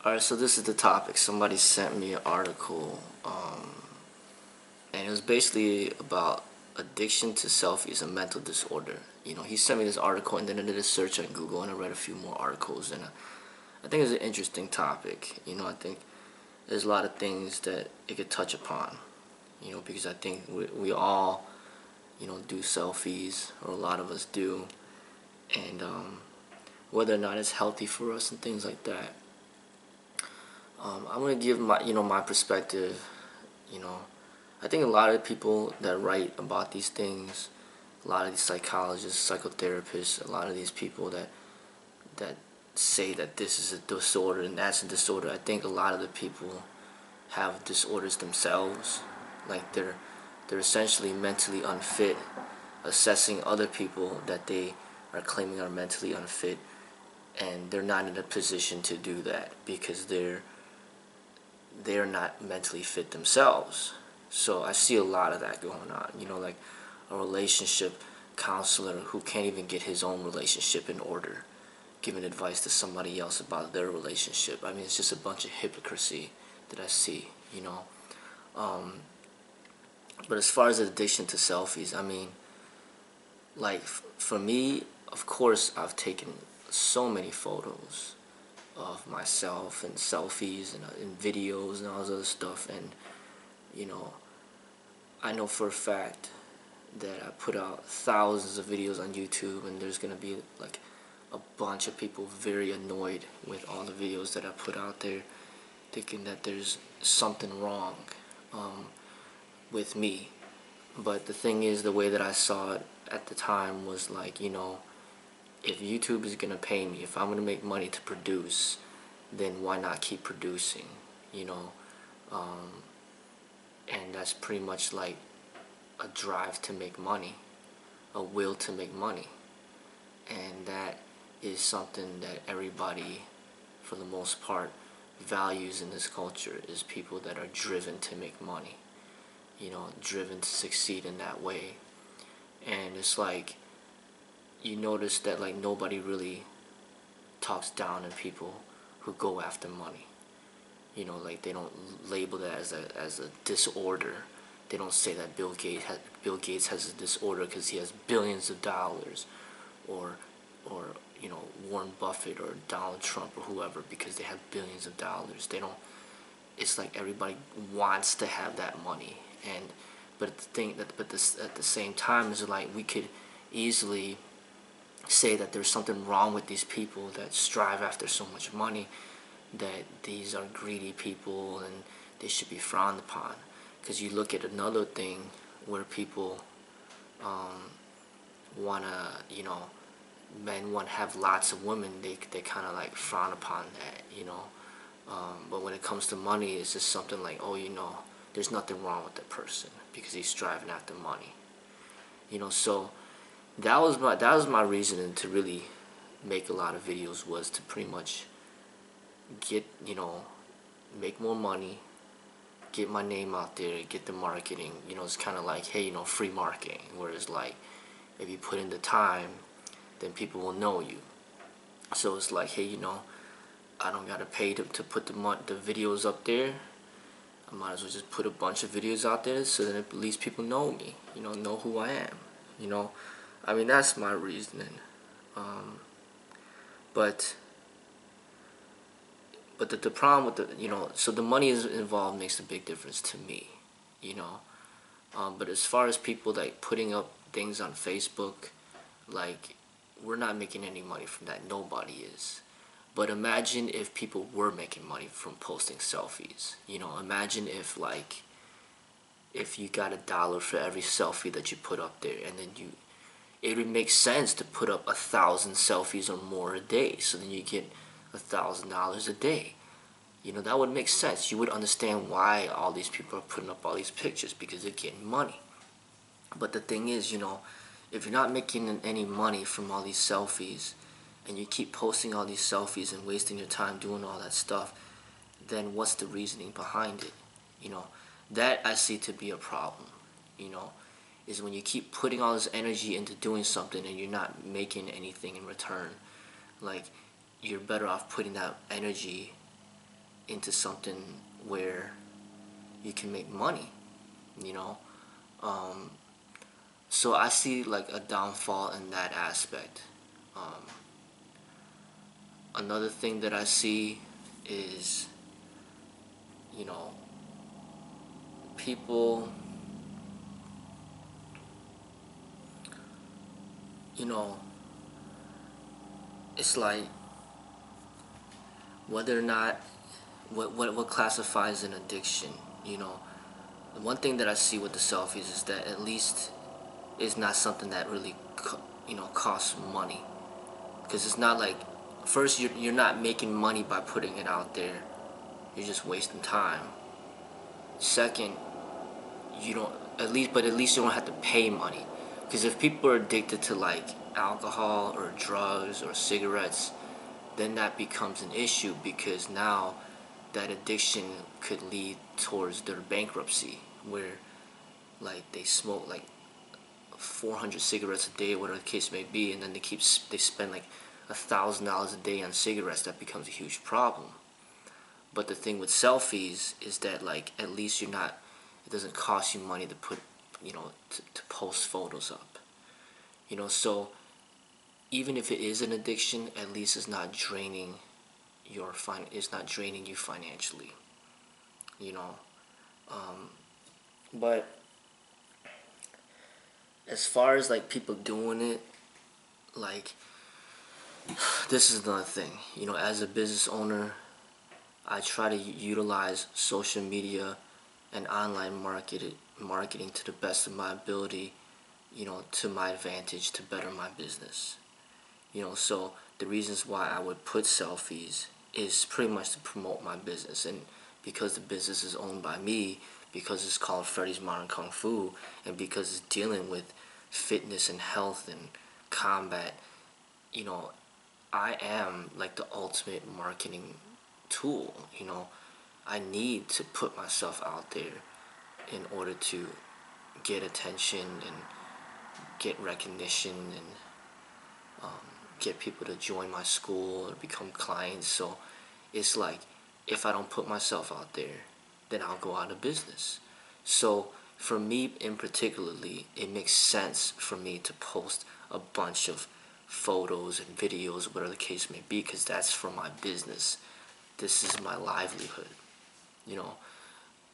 Alright, so this is the topic. Somebody sent me an article, and it was basically about addiction to selfies, a mental disorder. He sent me this article, and then I did a search on Google, and I read a few more articles, and I think it's an interesting topic. I think there's a lot of things that it could touch upon, because I think we all, do selfies, or a lot of us do, and whether or not it's healthy for us and things like that. I'm gonna give my perspective. I think a lot of people that write about these things, a lot of these psychologists, psychotherapists, a lot of these people that say that this is a disorder and that's a disorder. I think a lot of the people have disorders themselves, like they're essentially mentally unfit, assessing other people that they are claiming are mentally unfit, and they're not in a position to do that because they're not mentally fit themselves. So I see a lot of that going on. Like a relationship counselor who can't even get his own relationship in order, giving advice to somebody else about their relationship. I mean, it's just a bunch of hypocrisy that I see. But as far as addiction to selfies, I mean, like for me, of course, I've taken so many photos of myself and selfies and videos and all this other stuff, and I know for a fact that I put out thousands of videos on YouTube, and there's gonna be like a bunch of people very annoyed with all the videos that I put out there, thinking that there's something wrong with me. But the thing is, the way that I saw it at the time was like, if YouTube is gonna pay me, if I'm gonna make money to produce, then why not keep producing, and that's pretty much like a drive to make money, a will to make money, and that is something that everybody, for the most part, values in this culture, is people that are driven to make money, driven to succeed in that way. And it's like, you notice that like nobody really talks down on people who go after money. Like they don't label that as a disorder. They don't say that Bill Gates has a disorder because he has billions of dollars, or Warren Buffett or Donald Trump or whoever, because they have billions of dollars. They don't. It's like everybody wants to have that money, but at the same time is like we could easily say that there's something wrong with these people that strive after so much money, that these are greedy people and they should be frowned upon. Because you look at another thing where people men want to have lots of women, they kind of like frown upon that, but when it comes to money, it's just something like, oh, there's nothing wrong with that person because he's striving after money, so that was my reasoning to really make a lot of videos, was to pretty much get, make more money, get my name out there, get the marketing. It's kind of like, hey, free marketing, whereas like if you put in the time, then people will know you. So it's like, hey, I don't gotta pay to put the videos up there. I might as well just put a bunch of videos out there so that at least people know me, know who I am, I mean, that's my reasoning. But the problem with so the money is involved makes a big difference to me, but as far as people like putting up things on Facebook, like, we're not making any money from that. Nobody is. But imagine if people were making money from posting selfies. Imagine if you got $1 for every selfie that you put up there, and then it would make sense to put up 1,000 selfies or more a day, so then you get $1,000 a day. That would make sense. You would understand why all these people are putting up all these pictures, because they're getting money. But the thing is, if you're not making any money from all these selfies, and you keep posting all these selfies and wasting your time doing all that stuff, then what's the reasoning behind it? That I see to be a problem, is when you keep putting all this energy into doing something and you're not making anything in return. Like, you're better off putting that energy into something where you can make money, you know. So I see like a downfall in that aspect. Another thing that I see is, you know, people, you know, it's like whether or not what classifies an addiction, you know. One thing that I see with the selfies is that at least it's not something that really costs money, because it's not like, first, you're not making money by putting it out there, you're just wasting time. Second, you don't, at least you don't have to pay money, because if people are addicted to like alcohol or drugs or cigarettes, then that becomes an issue, because now that addiction could lead towards their bankruptcy, where like they smoke like 400 cigarettes a day, whatever the case may be, and then they spend like $1,000 a day on cigarettes. That becomes a huge problem. But the thing with selfies is that, like, at least it doesn't cost you money to put, to post photos up, so even if it is an addiction, at least it's not draining it's not draining you financially, you know. But as far as like people doing it, like, this is another thing, as a business owner, I try to utilize social media and online marketing to the best of my ability, to my advantage, to better my business. So the reasons why I would put selfies is pretty much to promote my business. And because the business is owned by me, because it's called Freddy's Modern Kung Fu, and because it's dealing with fitness and health and combat, I am like the ultimate marketing tool. I need to put myself out there in order to get attention and get recognition and get people to join my school or become clients. So it's like, if I don't put myself out there, then I'll go out of business. So for me in particularly, it makes sense for me to post a bunch of photos and videos, whatever the case may be, because that's for my business. This is my livelihood,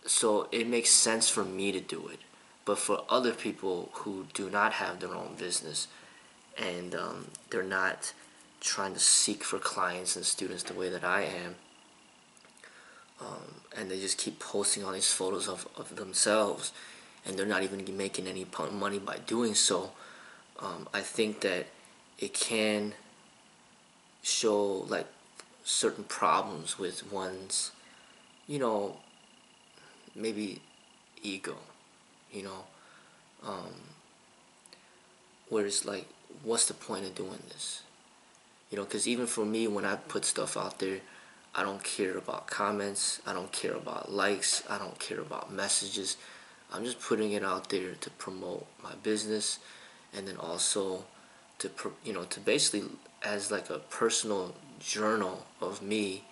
So it makes sense for me to do it. But for other people who do not have their own business, and they're not trying to seek for clients and students the way that I am, and they just keep posting all these photos of themselves, and they're not even making any money by doing so, I think that it can show like certain problems with one's, maybe ego, you know, where it's like, what's the point of doing this? Because even for me, when I put stuff out there, I don't care about comments, I don't care about likes, I don't care about messages. I'm just putting it out there to promote my business, and then also to to basically as like a personal journal of me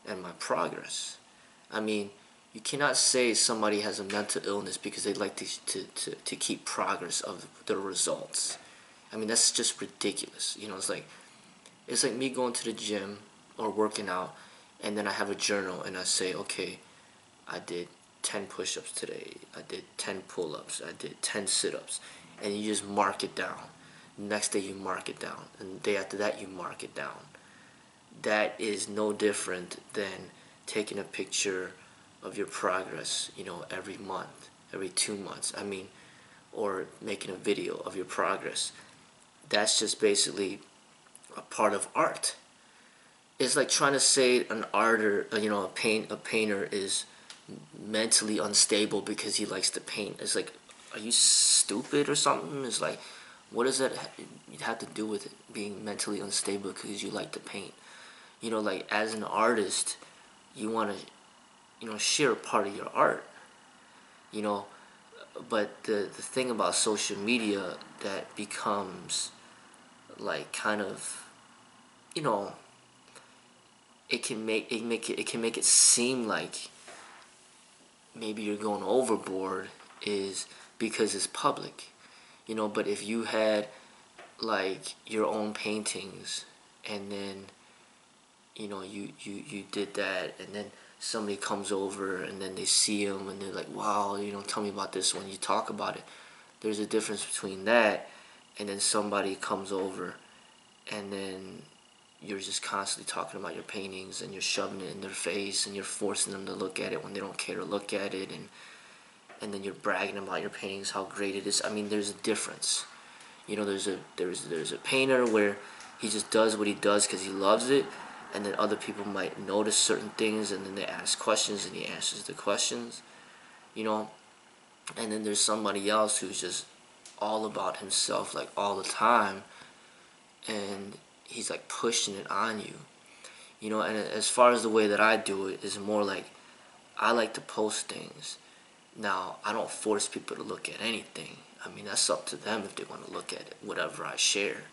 and my progress. I mean, you cannot say somebody has a mental illness because they like to keep progress of their results. I mean, that's just ridiculous. It's like me going to the gym or working out, and then I have a journal and I say, okay, I did 10 push-ups today, I did 10 pull-ups, I did 10 sit-ups, and you just mark it down. Next day you mark it down, and the day after that you mark it down. That is no different than taking a picture of your progress, every month, every 2 months, or making a video of your progress. That's just basically a part of art. It's like trying to say an artist, a painter is mentally unstable because he likes to paint. It's like, are you stupid or something? It's like, what does that have to do with it being mentally unstable because you like to paint? Like, as an artist, you want to, share a part of your art, but the thing about social media that becomes like kind of, it can make it seem like maybe you're going overboard is because it's public, but if you had like your own paintings, and then you did that, and then somebody comes over and then they see them and they're like, wow, tell me about this. When you talk about it, there's a difference between that and then somebody comes over and then you're just constantly talking about your paintings and you're shoving it in their face and you're forcing them to look at it when they don't care to look at it, and then you're bragging about your paintings, how great it is. I mean, there's a difference. There's a painter where he just does what he does because he loves it, and then other people might notice certain things and then they ask questions and he answers the questions, and then there's somebody else who's just all about himself like all the time, and he's like pushing it on you. And as far as the way that I do it is more like I like to post things. Now, I don't force people to look at anything. I mean, that's up to them if they want to look at it, whatever I share.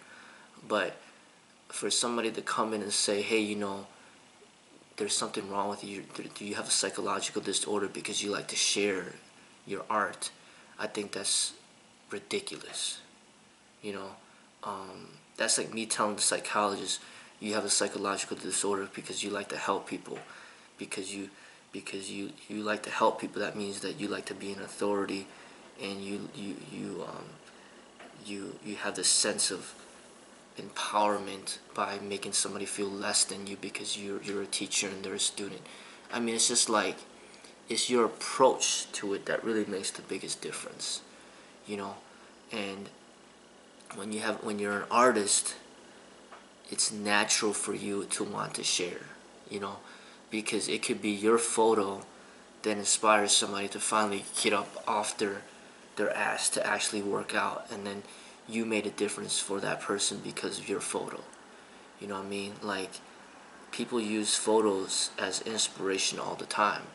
But for somebody to come in and say, hey, there's something wrong with you, do you have a psychological disorder because you like to share your art, I think that's ridiculous. That's like me telling the psychologist, you have a psychological disorder because you like to help people, because you like to help people. That means that you like to be an authority, and you have this sense of empowerment by making somebody feel less than you because you're a teacher and they're a student. I mean, it's just like, it's your approach to it that really makes the biggest difference, and when you're an artist, it's natural for you to want to share, because it could be your photo that inspires somebody to finally get up off their ass to actually work out, and then you made a difference for that person because of your photo. You know what I mean? Like, people use photos as inspiration all the time.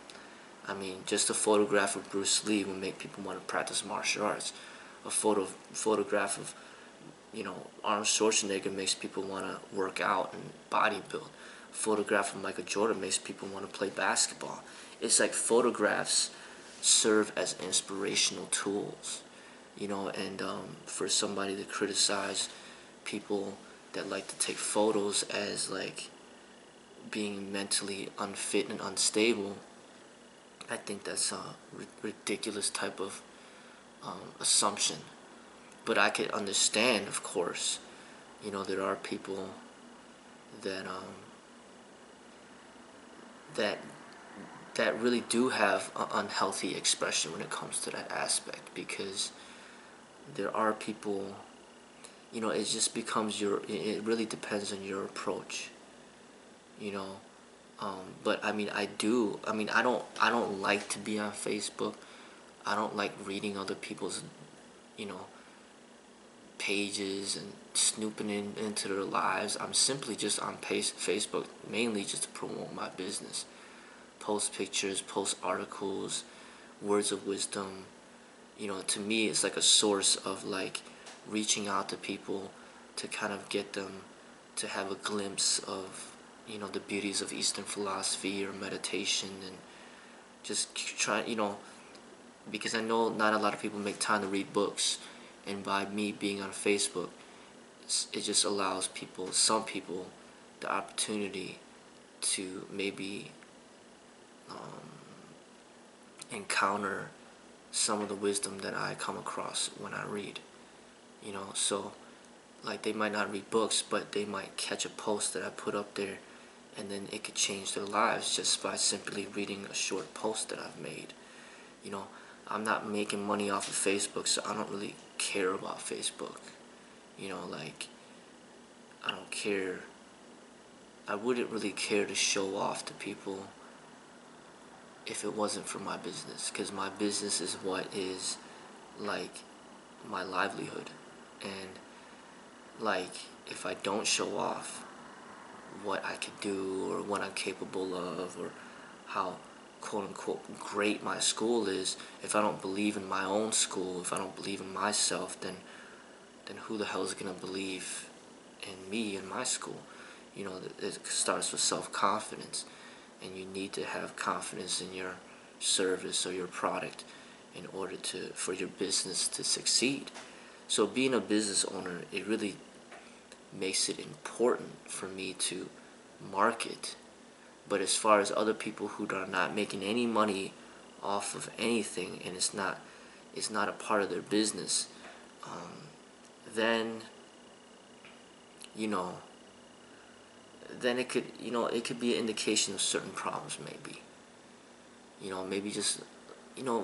I mean, just a photograph of Bruce Lee would make people want to practice martial arts. A photograph of Arnold Schwarzenegger makes people want to work out and bodybuild. A photograph of Michael Jordan makes people want to play basketball. It's like photographs serve as inspirational tools, and for somebody to criticize people that like to take photos as like being mentally unfit and unstable, I think that's a ridiculous type of assumption. But I could understand, of course, there are people that that really do have an unhealthy expression when it comes to that aspect, because there are people, it just becomes it really depends on your approach, but I mean, I don't like to be on Facebook. I don't like reading other people's, pages and snooping into their lives. I'm simply just on Facebook mainly just to promote my business. Post pictures, post articles, words of wisdom. To me, it's like a source of like reaching out to people to kind of get them to have a glimpse of, the beauties of Eastern philosophy or meditation, and just try, because I know not a lot of people make time to read books, and by me being on Facebook, it just allows some people, the opportunity to maybe encounter some of the wisdom that I come across when I read. So like, they might not read books, but they might catch a post that I put up there, and then it could change their lives just by simply reading a short post that I've made. I'm not making money off of Facebook, so I don't really care about Facebook. Like, I don't care. I wouldn't really care to show off to people if it wasn't for my business, because my business is what is like my livelihood. And like, if I don't show off what I can do or what I'm capable of, or how quote unquote great my school is, if I don't believe in my own school, if I don't believe in myself, then who the hell is gonna believe in me and my school? it starts with self-confidence, and you need to have confidence in your service or your product in order for your business to succeed. So being a business owner, it really makes it important for me to market. But as far as other people who are not making any money off of anything, and it's not a part of their business, then you know then it could be an indication of certain problems, maybe. Maybe just, in a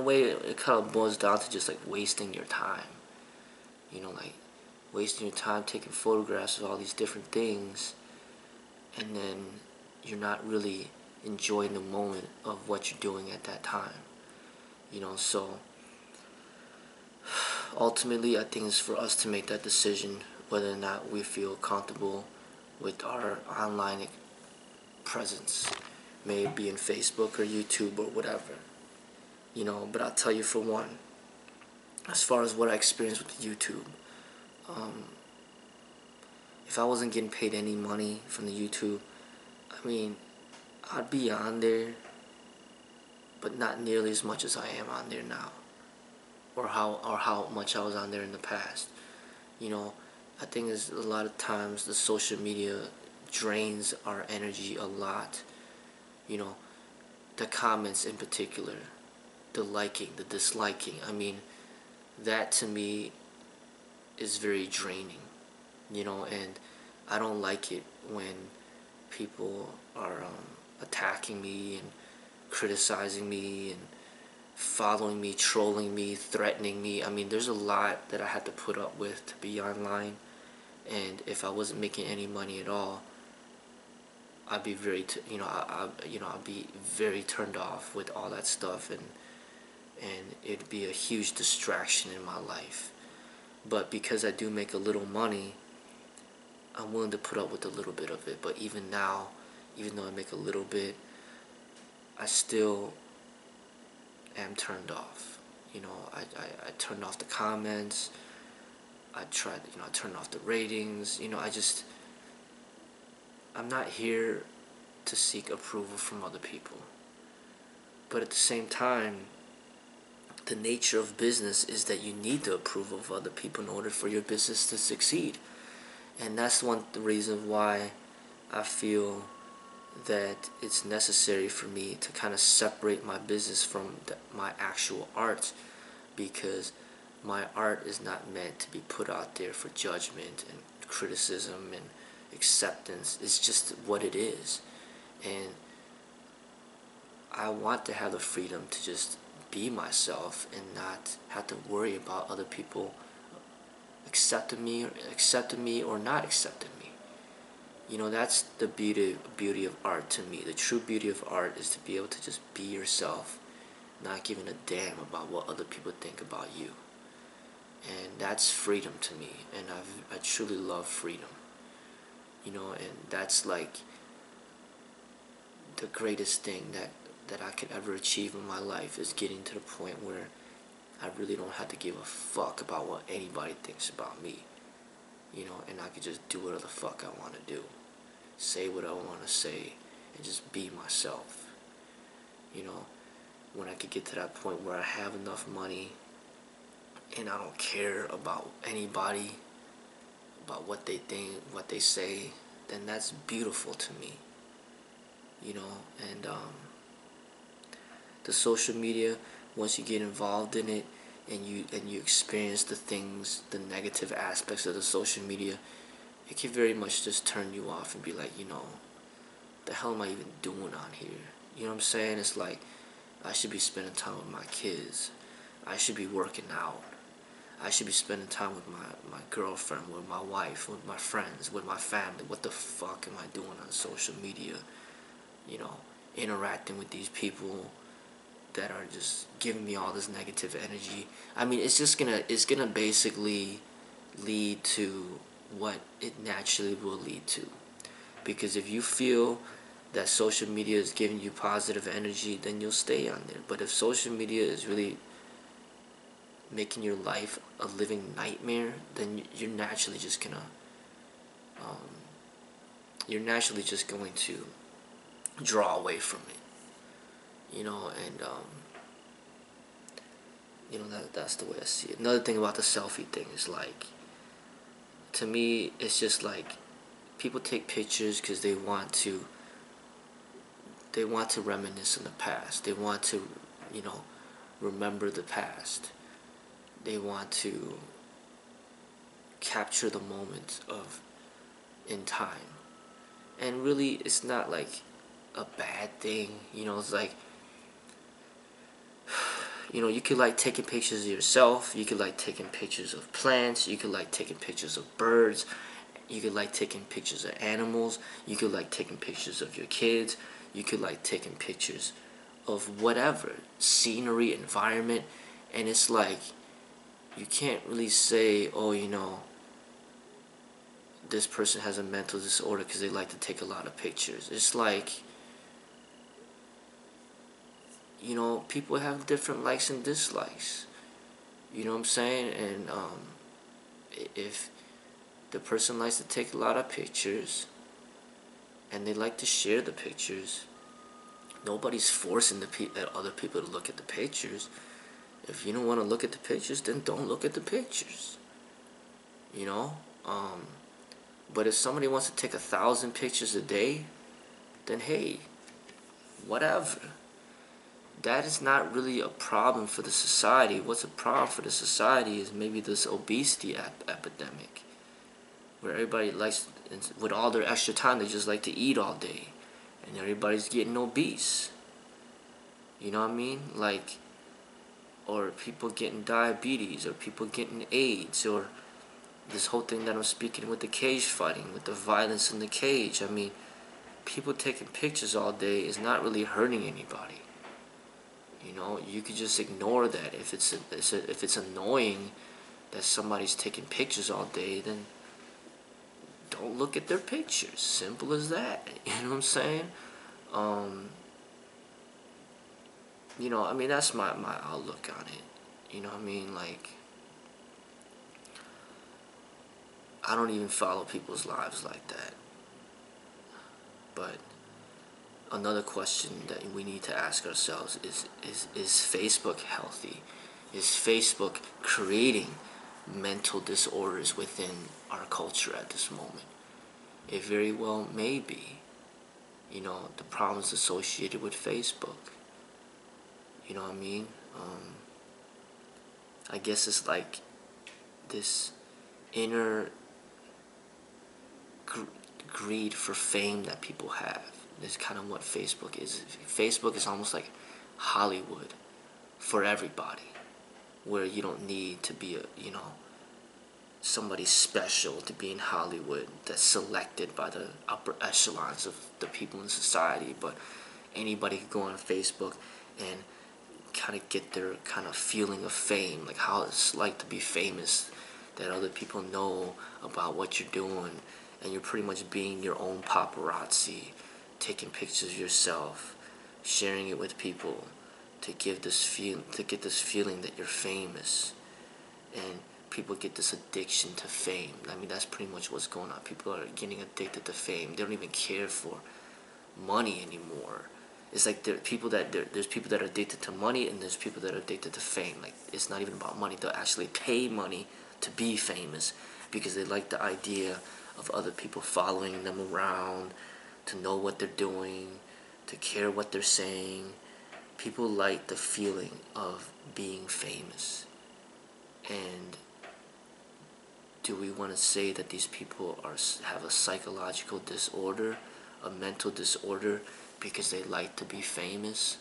way, it kind of boils down to just like wasting your time. Like wasting your time taking photographs of all these different things, and then you're not really enjoying the moment of what you're doing at that time. So ultimately, I think it's for us to make that decision whether or not we feel comfortable with our online presence, may it be in Facebook or YouTube or whatever. But I'll tell you, for one, as far as what I experienced with YouTube, if I wasn't getting paid any money from the YouTube, I mean, I'd be on there, but not nearly as much as I am on there now, or how much I was on there in the past. I think there's a lot of times the social media drains our energy a lot. The comments in particular, the liking, the disliking. I mean, that to me is very draining. And I don't like it when people are attacking me and criticizing me and following me, trolling me, threatening me. I mean, there's a lot that I had to put up with to be online, and if I wasn't making any money at all, I'd be very, I'd be very turned off with all that stuff, and it'd be a huge distraction in my life. But because I do make a little money, I'm willing to put up with a little bit of it. But even now, even though I make a little bit, I still am turned off. I turned off the comments. I tried, I turned off the ratings. I'm not here to seek approval from other people. But at the same time, the nature of business is that you need the approval of other people in order for your business to succeed. And that's one reason why I feel that it's necessary for me to kind of separate my business from my actual art, because my art is not meant to be put out there for judgment and criticism and acceptance. It's just what it is. And I want to have the freedom to just be myself and not have to worry about other people accepting me or not accepting me. That's the beauty of art to me. The true beauty of art is to be able to just be yourself, not giving a damn about what other people think about you. And that's freedom to me, and I truly love freedom. And that's like the greatest thing that I could ever achieve in my life, is getting to the point where I really don't have to give a fuck about what anybody thinks about me. And I could just do whatever the fuck I want to do, say what I want to say, and just be myself. When I could get to that point where I have enough money and I don't care about anybody, about what they think, what they say, then that's beautiful to me. And the social media, once you get involved in it and you experience the negative aspects of the social media, it can very much just turn you off and be like, the hell am I even doing on here? You know what I'm saying? It's like, I should be spending time with my kids. I should be working out. I should be spending time with my girlfriend, with my wife, with my friends, with my family. What the fuck am I doing on social media? Interacting with these people that are just giving me all this negative energy. I mean, it's gonna basically lead to what it naturally will lead to. Because if you feel that social media is giving you positive energy, then you'll stay on there. But if social media is really making your life a living nightmare, then you're naturally just gonna you're naturally just going to draw away from it, you know. And you know, that's the way I see it. Another thing about the selfie thing is like, to me, it's just like people take pictures because they want to reminisce in the past. They want to, you know, remember the past. They want to capture the moment of in time. And really, it's not like a bad thing. You know, it's like, you know, you could like taking pictures of yourself. You could like taking pictures of plants. You could like taking pictures of birds. You could like taking pictures of animals. You could like taking pictures of your kids. You could like taking pictures of whatever, scenery, environment. And it's like, you can't really say, oh, you know, this person has a mental disorder because they like to take a lot of pictures. It's like, you know, people have different likes and dislikes. You know what I'm saying? And if the person likes to take a lot of pictures and they like to share the pictures, nobody's forcing other people to look at the pictures. If you don't want to look at the pictures, then don't look at the pictures. You know? But if somebody wants to take 1,000 pictures a day, then hey, whatever. That is not really a problem for the society. What's a problem for the society is maybe this obesity epidemic, where everybody likes, with all their extra time, they just like to eat all day, and everybody's getting obese. You know what I mean? Like, or people getting diabetes, or people getting AIDS, or this whole thing that I'm speaking with the cage fighting, with the violence in the cage. I mean, people taking pictures all day is not really hurting anybody. You know, you could just ignore that. If it's annoying that somebody's taking pictures all day, then don't look at their pictures. Simple as that. You know what I'm saying? You know, I mean, that's my outlook on it. You know what I mean? Like, I don't even follow people's lives like that. But another question that we need to ask ourselves is Facebook healthy? Is Facebook creating mental disorders within our culture at this moment? It very well may be. You know, the problems associated with Facebook. You know what I mean? I guess it's like this inner greed for fame that people have. Is kind of what Facebook is. Facebook is almost like Hollywood for everybody, where you don't need to be somebody special to be in Hollywood that's selected by the upper echelons of the people in society, but anybody can go on Facebook and kind of get their kind of feeling of fame, like how it's like to be famous, that other people know about what you're doing, and you're pretty much being your own paparazzi, taking pictures of yourself, sharing it with people to get this feeling that you're famous. And people get this addiction to fame. I mean, that's pretty much what's going on. People are getting addicted to fame. They don't even care for money anymore. It's like there's people that are addicted to money, and there's people that are addicted to fame. Like, it's not even about money. They'll actually pay money to be famous because they like the idea of other people following them around, to know what they're doing, to care what they're saying. People like the feeling of being famous. And do we want to say that these people have a psychological disorder, a mental disorder, because they like to be famous?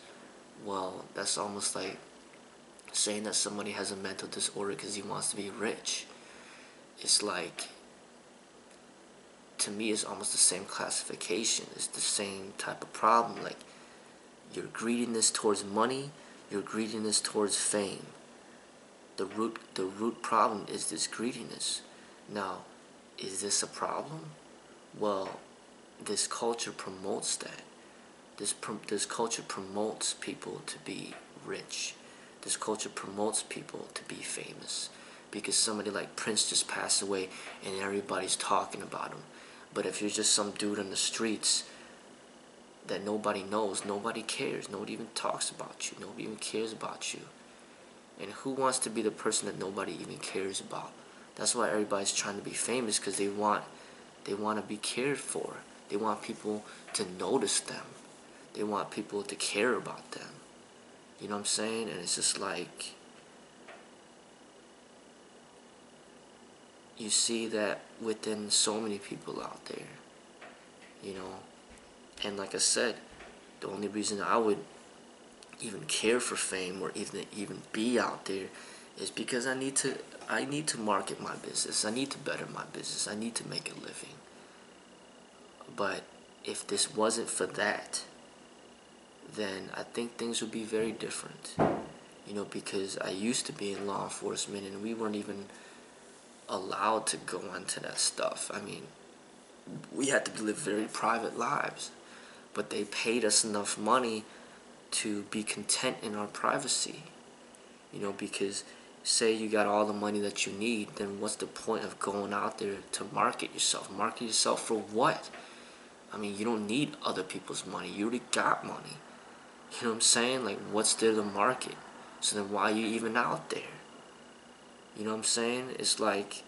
Well, that's almost like saying that somebody has a mental disorder because he wants to be rich. It's like, to me, it's almost the same classification. It's the same type of problem. Like, your greediness towards money, your greediness towards fame. The root problem is this greediness. Now, is this a problem? Well, this culture promotes that. This culture promotes people to be rich. This culture promotes people to be famous. Because somebody like Prince just passed away and everybody's talking about him. But if you're just some dude on the streets that nobody knows, nobody cares, nobody even talks about you, nobody even cares about you. And who wants to be the person that nobody even cares about? That's why everybody's trying to be famous, because they want to be cared for. They want people to notice them. They want people to care about them. You know what I'm saying? And it's just like, you see that within so many people out there, you know. And like I said, the only reason I would even care for fame or even be out there is because I need to market my business. I need to better my business. I need to make a living. But if this wasn't for that, then I think things would be very different. You know, because I used to be in law enforcement and we weren't even allowed to go into that stuff. I mean, we had to live very private lives, but they paid us enough money to be content in our privacy. You know, because say you got all the money that you need, then what's the point of going out there to market yourself? Market yourself for what? I mean, you don't need other people's money. You already got money. You know what I'm saying? Like, what's there to market? So then why are you even out there? You know what I'm saying? It's like,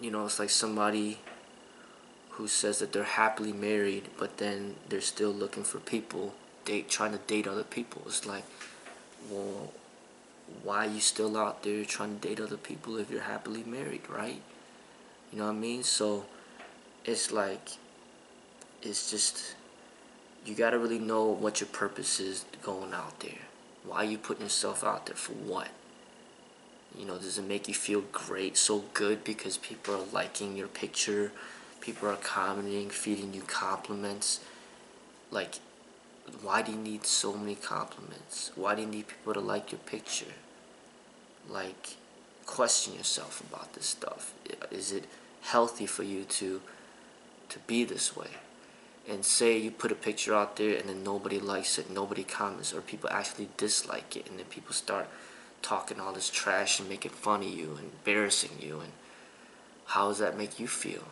you know, it's like somebody who says that they're happily married, but then they're still looking for people, trying to date other people. It's like, well, why are you still out there trying to date other people if you're happily married, right? You know what I mean? So it's like, it's just, you gotta really know what your purpose is going out there. Why are you putting yourself out there? For what? You know, does it make you feel great, so good because people are liking your picture, people are commenting, feeding you compliments? Like, why do you need so many compliments? Why do you need people to like your picture? Like, question yourself about this stuff. Is it healthy for you to be this way? And say you put a picture out there and then nobody likes it, nobody comments, or people actually dislike it, and then people start talking all this trash and making fun of you, embarrassing you, and how does that make you feel?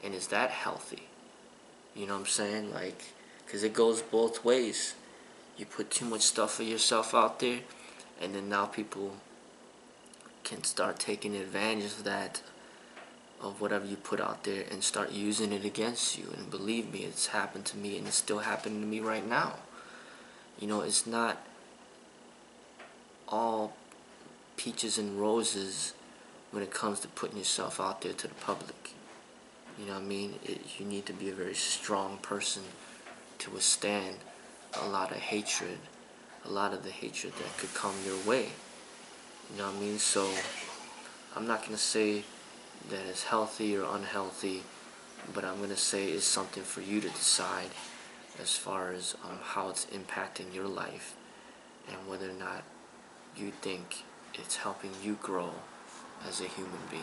And is that healthy? You know what I'm saying? Like, because it goes both ways. You put too much stuff of yourself out there, and then now people can start taking advantage of that, of whatever you put out there, and start using it against you. And believe me, it's happened to me, and it's still happening to me right now. You know, it's not all peaches and roses when it comes to putting yourself out there to the public. You know what I mean? You need to be a very strong person to withstand a lot of hatred, a lot of the hatred that could come your way. You know what I mean? So I'm not going to say that it's healthy or unhealthy, but I'm going to say it's something for you to decide as far as how it's impacting your life and whether or not you think it's helping you grow as a human being.